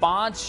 5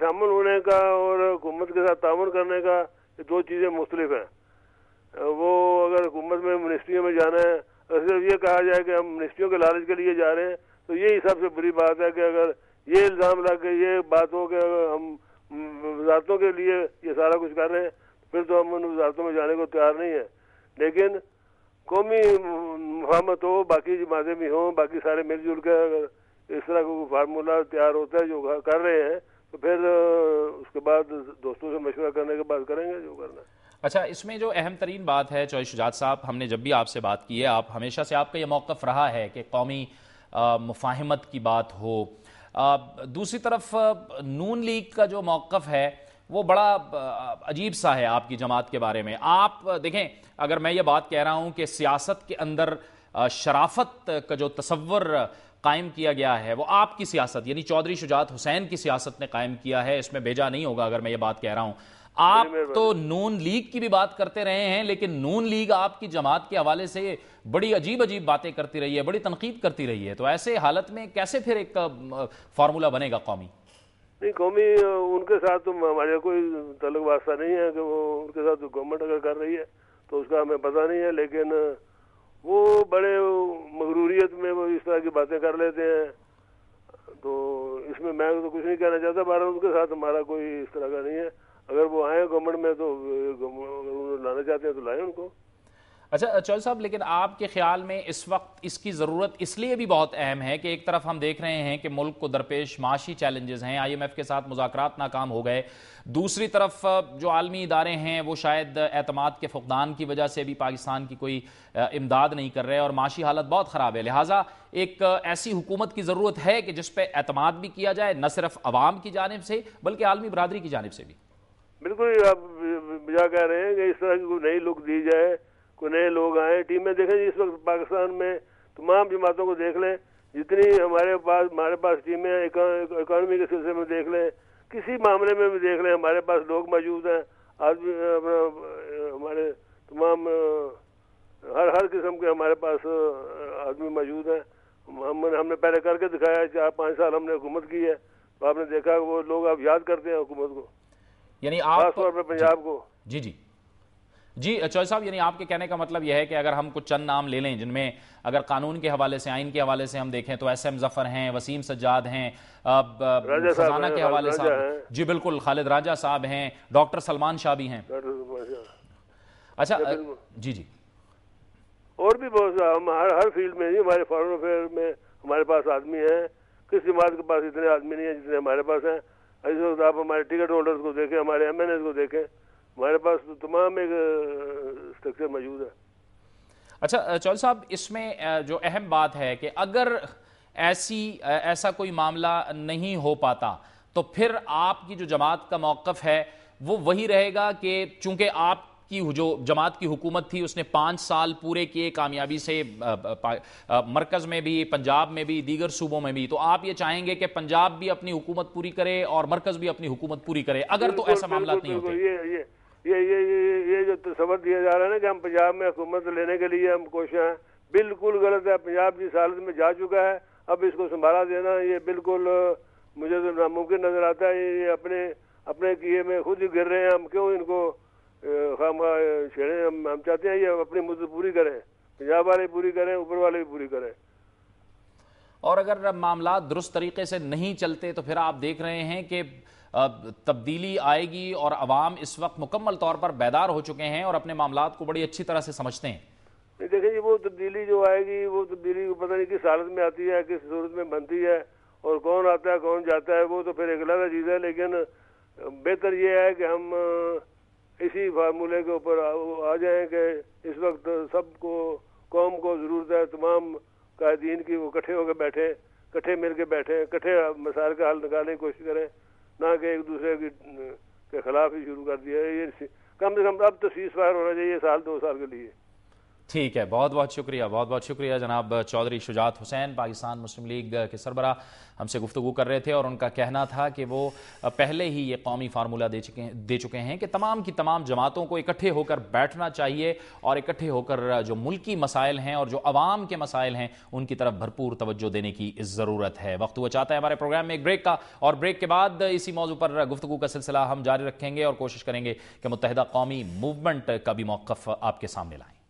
شامل ہونے کا اور حکومت کے ساتھ تعاون کرنے کا یہ دو چیزیں مختلف ہیں. وہ اگر حکومت میں منسٹریوں میں جانا ہے، اگر صرف یہ کہا جائے کہ ہم منسٹریوں کے لالچ کے لیے جا رہے ہیں تو یہی سب سے بری بات ہے. کہ اگر یہ الزام لگ کے یہ بات ہو کہ ہم وزارتوں کے لیے یہ سارا کچھ کر رہے ہیں پھر تو ہم ان وزارتوں میں جانے کو تیار نہیں ہیں. لیکن قومی مفاہمت ہو، باقی جماعتیں بھی ہوں، باقی سارے مل جل کے اگر اس طرح کا فارمولہ تیار ہوتا ہے جو کر رہے ہیں تو پھر اس کے بعد دوستوں سے مشورہ کرنے کے بعد کریں گے جو کرنا ہے. اچھا، اس میں جو اہم ترین بات ہے چوہے شجاعت صاحب، ہم نے جب بھی آپ سے بات کی ہے، آپ ہمیشہ سے آپ کا یہ موقف رہا ہے کہ قومی مفاہمت کی بات ہو. دوسری طرف نون لیگ کا جو موقف ہے وہ بڑا عجیب سا ہے آپ کی جماعت کے بارے میں. آپ دیکھیں، اگر میں یہ بات کہہ رہا ہوں کہ سیاست کے اندر شرافت کا جو تصور قائم کیا گیا ہے وہ آپ کی سیاست یعنی چودھری شجاعت حسین کی سیاست نے قائم کیا ہے، اس میں بیجا نہیں ہوگا اگر میں یہ بات کہہ رہا ہوں. آپ تو نون لیگ کی بھی بات کرتے رہے ہیں، لیکن نون لیگ آپ کی جماعت کے حوالے سے بڑی عجیب باتیں کرتی رہی ہے، بڑی تنقید کرتی رہی ہے. تو ایسے حالت میں کیسے پھر ایک فارمولہ بنے گا قومی؟ نہیں، قومی ان کے ساتھ تو ہمارے کوئی تعلق واسطہ نہیں ہے کہ وہ ان کے ساتھ گورنمنٹ اگر کر رہی ہے تو اس کا ہمیں پتہ نہیں ہے. لیکن وہ بڑے مغروریت میں وہ اس طرح کی باتیں کر لیتے ہیں تو اس میں تو کچھ نہیں کہنا چاہتا. بہرحال ان کے ساتھ ہمارا کوئی اس طرح کا نہیں ہے. اگر وہ آئیں گورنمنٹ میں تو اگر لانا چاہتے ہیں تو لائیں ان کو. اچھا چوہے صاحب، لیکن آپ کے خیال میں اس وقت اس کی ضرورت اس لیے بھی بہت اہم ہے کہ ایک طرف ہم دیکھ رہے ہیں کہ ملک کو درپیش معاشی چیلنجز ہیں، آئی ایم ایف کے ساتھ مذاکرات ناکام ہو گئے، دوسری طرف جو عالمی ادارے ہیں وہ شاید اعتماد کے فقدان کی وجہ سے بھی پاکستان کی کوئی امداد نہیں کر رہے اور معاشی حالت بہت خراب ہے. لہٰذا ایک ایسی حکومت کی ضرورت ہے کہ جس پہ اعتماد بھی کیا جائے، نہ صرف عوام کی جانب سے بلکہ عالمی برادری کی جانب سے بھی. بالکل آپ بجا کہہ رہے ہیں کہ اس طرح کی کوئی نئی لک دی جائے، کوئی نئے لوگ آئیں. ٹیمیں دیکھیں جی، اس وقت پاکستان میں تمام جماعتوں کو دیکھ لیں، جتنی ہمارے پاس ٹیمیں ہیں، اکانومی کے سلسلے میں دیکھ لیں، کسی معاملے میں بھی دیکھ لیں، ہمارے پاس لوگ موجود ہیں. آدمی ہمارے تمام ہر قسم کے ہمارے پاس آدمی موجود ہیں. ہم نے پہلے کر کے دکھایا، 4-5 سال ہم نے حکومت کی ہے تو آپ نے دیکھا وہ لوگ آپ یاد کرتے ہیں حکومت کو، یعنی خاص طور پہ پنجاب کو. جی چوہے صاحب، یعنی آپ کے کہنے کا مطلب یہ ہے کہ اگر ہم کچھ چند نام لے لیں جن میں اگر قانون کے حوالے سے، آئین کے حوالے سے ہم دیکھیں تو ایس ایم ظفر ہیں، وسیم سجاد ہیں، خزانہ کے حوالے سے جی بالکل خالد راجہ صاحب ہیں، ڈاکٹر سلمان شاہ بھی ہیں. اچھا جی اور بھی بہت ہم ہر فیلڈ میں، ہمارے فارن افیئر میں ہمارے پاس آدمی ہیں. کس جماعت کے پاس اتنے آدمی نہیں ہیں جتنے ہمارے پاس ہیں. اس وقت آپ ہمارے ٹکٹ ہولڈرز کو دیکھیں، ہمارے ایم این ایز کو دیکھیں، ہمارے پاس تمام ایک اسٹرکچر موجود ہے. اچھا چوہے صاحب، اس میں جو اہم بات ہے کہ اگر ایسا کوئی معاملہ نہیں ہو پاتا تو پھر آپ کی جو جماعت کا موقف ہے وہ وہی رہے گا کہ چونکہ آپ کی جو جماعت کی حکومت تھی اس نے 5 سال پورے کیے کامیابی سے، مرکز میں بھی، پنجاب میں بھی، دیگر صوبوں میں بھی، تو آپ یہ چاہیں گے کہ پنجاب بھی اپنی حکومت پوری کرے اور مرکز بھی اپنی حکومت پوری کرے اگر تو ایسا معاملات نہیں ہوتے. یہ جو تصور دیا جا رہا ہے نا کہ ہم پنجاب میں حکومت لینے کے لیے ہم کوشاں ہیں، بالکل غلط ہے. پنجاب جس حالت میں جا چکا ہے اب اس کو سنبھالا دینا یہ بالکل مجھے تو ناممکن نظر آتا ہے. یہ اپنے کیے میں خود ہی گر رہے ہیں. ہم کیوں ان کو خواہ چھیڑیں؟ ہم چاہتے ہیں یہ اپنی مدت پوری کریں، پنجاب والے پوری کریں، اوپر والے بھی پوری کریں. اور اگر معاملات درست طریقے سے نہیں چلتے تو پھر آپ دیکھ رہے ہیں کہ تبدیلی آئے گی اور عوام اس وقت مکمل طور پر بیدار ہو چکے ہیں اور اپنے معاملات کو بڑی اچھی طرح سے سمجھتے ہیں. دیکھیں جی، وہ تبدیلی جو آئے گی وہ تبدیلی پتہ نہیں کس حالت میں آتی ہے، کس صورت میں بنتی ہے اور کون آتا ہے کون جاتا ہے، وہ تو پھر ایک الگ چیز ہے. لیکن بہتر یہ ہے کہ ہم اسی فارمولے کے اوپر آ جائیں کہ اس وقت سب کو، قوم کو ضرورت ہے تمام قائدین کی وہ اکٹھے ہو کے بیٹھیں، اکٹھے مل کے بیٹھیں، اکٹھے مسائل کا حل نکالنے کی کوشش کریں، نہ کہ ایک دوسرے کے خلاف ہی شروع کر دیا. یہ کم سے کم اب تو سیز فائر ہونا چاہیے 1-2 سال کے لیے. ٹھیک ہے، بہت بہت شکریہ جناب چودھری شجاعت حسین، پاکستان مسلم لیگ کے سربراہ ہم سے گفتگو کر رہے تھے، اور ان کا کہنا تھا کہ وہ پہلے ہی یہ قومی فارمولہ دے چکے ہیں کہ تمام کی تمام جماعتوں کو اکٹھے ہو کر بیٹھنا چاہیے اور اکٹھے ہو کر جو ملکی مسائل ہیں اور جو عوام کے مسائل ہیں ان کی طرف بھرپور توجہ دینے کی ضرورت ہے۔ وقت ہوا چاہتا ہے ہمارے پروگرام میں ایک بریک کا، اور بریک کے بعد اسی موضوع پر گفتگو کا سلسلہ ہم جاری رکھیں گے اور کوشش کریں گے کہ متحدہ قومی موومنٹ کا بھی موقف آپ کے سامنے لائیں۔